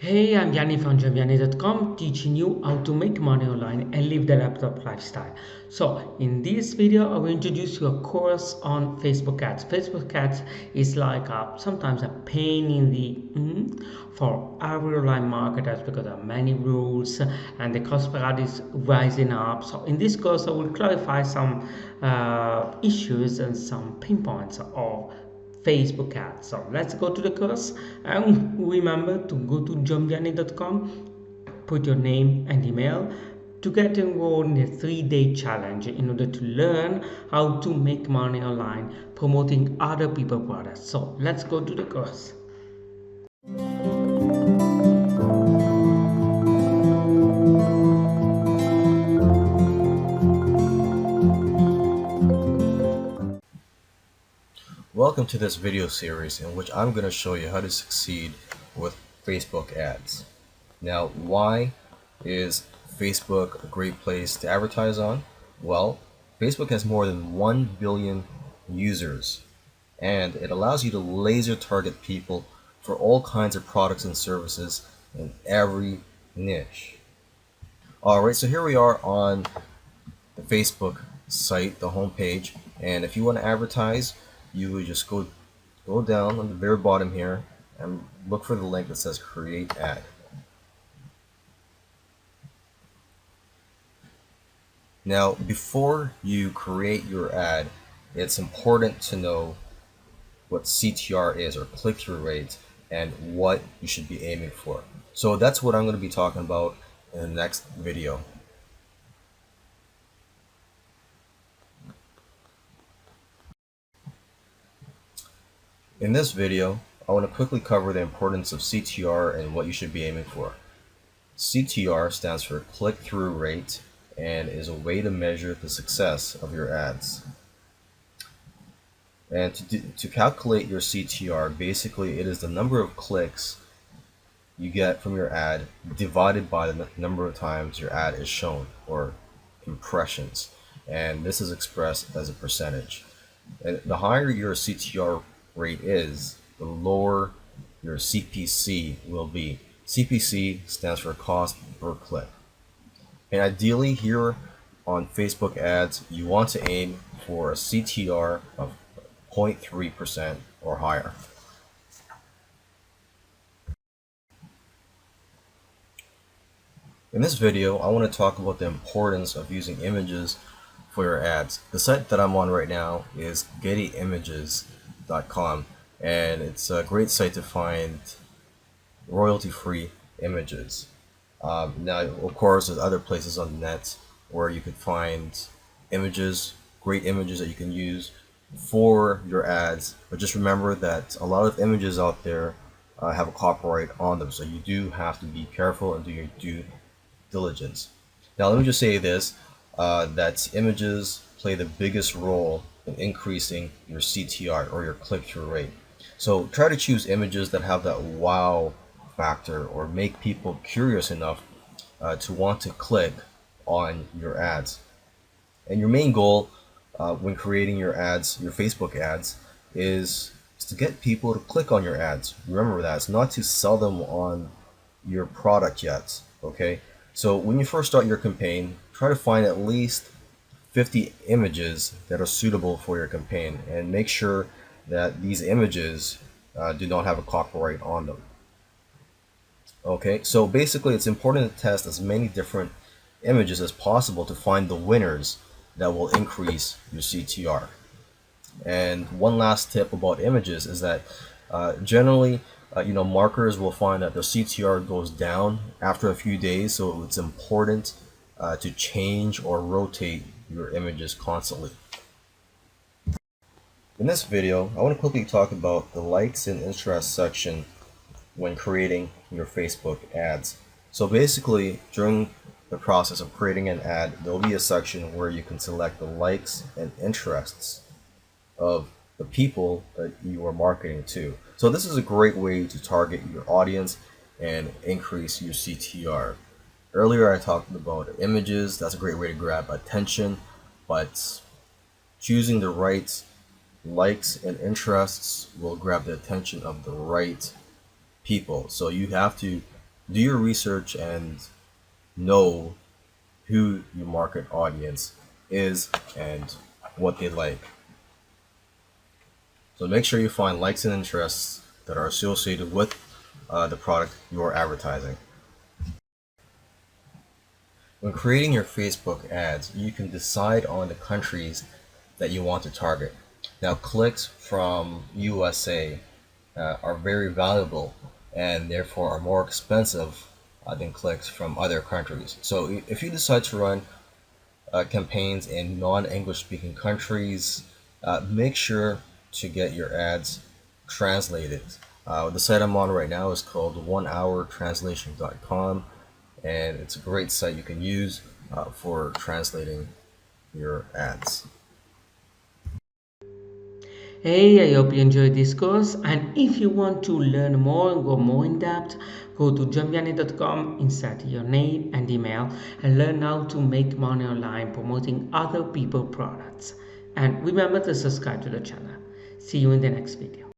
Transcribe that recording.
Hey, I'm Yanni from Yanni.com, teaching you how to make money online and live the laptop lifestyle. So, in this video, I will introduce you a course on Facebook ads. Facebook ads is like sometimes a pain in the for our online marketers because there are many rules and the cost per ad is rising up. So, in this course, I will clarify some issues and some pinpoints of Facebook ads. So let's go to the course and remember to go to johnvianney.com, put your name and email to get enrolled in a 3-day challenge in order to learn how to make money online promoting other people's products. So let's go to the course. Welcome to this video series in which I'm going to show you how to succeed with Facebook ads. Now, why is Facebook a great place to advertise on? Well, Facebook has more than 1 billion users, and it allows you to laser target people for all kinds of products and services in every niche. Alright, so here we are on the Facebook site, the home page, and if you want to advertise, you would just go down on the very bottom here and look for the link that says create ad. Now, before you create your ad, it's important to know what CTR is, or click-through rate, and what you should be aiming for. So that's what I'm going to be talking about in the next video. In this video, I want to quickly cover the importance of CTR and what you should be aiming for. CTR stands for click-through rate and is a way to measure the success of your ads. And to calculate your CTR, basically it is the number of clicks you get from your ad divided by the number of times your ad is shown, or impressions. And this is expressed as a percentage. And the higher your CTR rate is, the lower your CPC will be. CPC stands for cost per click. And ideally here on Facebook ads, you want to aim for a CTR of 0.3% or higher. In this video, I want to talk about the importance of using images for your ads. The site that I'm on right now is gettyimages.com, and it's a great site to find royalty-free images. Now, of course, there's other places on the net where you could find images, great images that you can use for your ads. But just remember that a lot of images out there have a copyright on them, so you do have to be careful and do your due diligence. Now, let me just say this, that images play the biggest role in increasing your CTR, or your click-through rate. So try to choose images that have that wow factor, or make people curious enough to want to click on your ads. And your main goal when creating your ads, your Facebook ads, is to get people to click on your ads. Remember that, it's not to sell them on your product yet, okay? So when you first start your campaign, try to find at least 50 images that are suitable for your campaign, and make sure that these images do not have a copyright on them. Okay, so basically it's important to test as many different images as possible to find the winners that will increase your CTR. And one last tip about images is that generally marketers will find that the CTR goes down after a few days, so it's important to change or rotate your images constantly. In this video, I want to quickly talk about the likes and interests section when creating your Facebook ads. So basically, during the process of creating an ad, there will be a section where you can select the likes and interests of the people that you are marketing to. So this is a great way to target your audience and increase your CTR. Earlier I talked about images. That's a great way to grab attention, but choosing the right likes and interests will grab the attention of the right people. So you have to do your research and know who your market audience is and what they like. So make sure you find likes and interests that are associated with the product you're advertising. When creating your Facebook ads, you can decide on the countries that you want to target. Now, clicks from USA are very valuable and therefore are more expensive than clicks from other countries. So if you decide to run campaigns in non-English speaking countries, make sure to get your ads translated. The site I'm on right now is called onehourtranslation.com, and it's a great site you can use for translating your ads. Hey, I hope you enjoyed this course, and if you want to learn more and go more in depth, go to gianvianney.com, insert your name and email, and learn how to make money online promoting other people's products. And remember to subscribe to the channel. See you in the next video.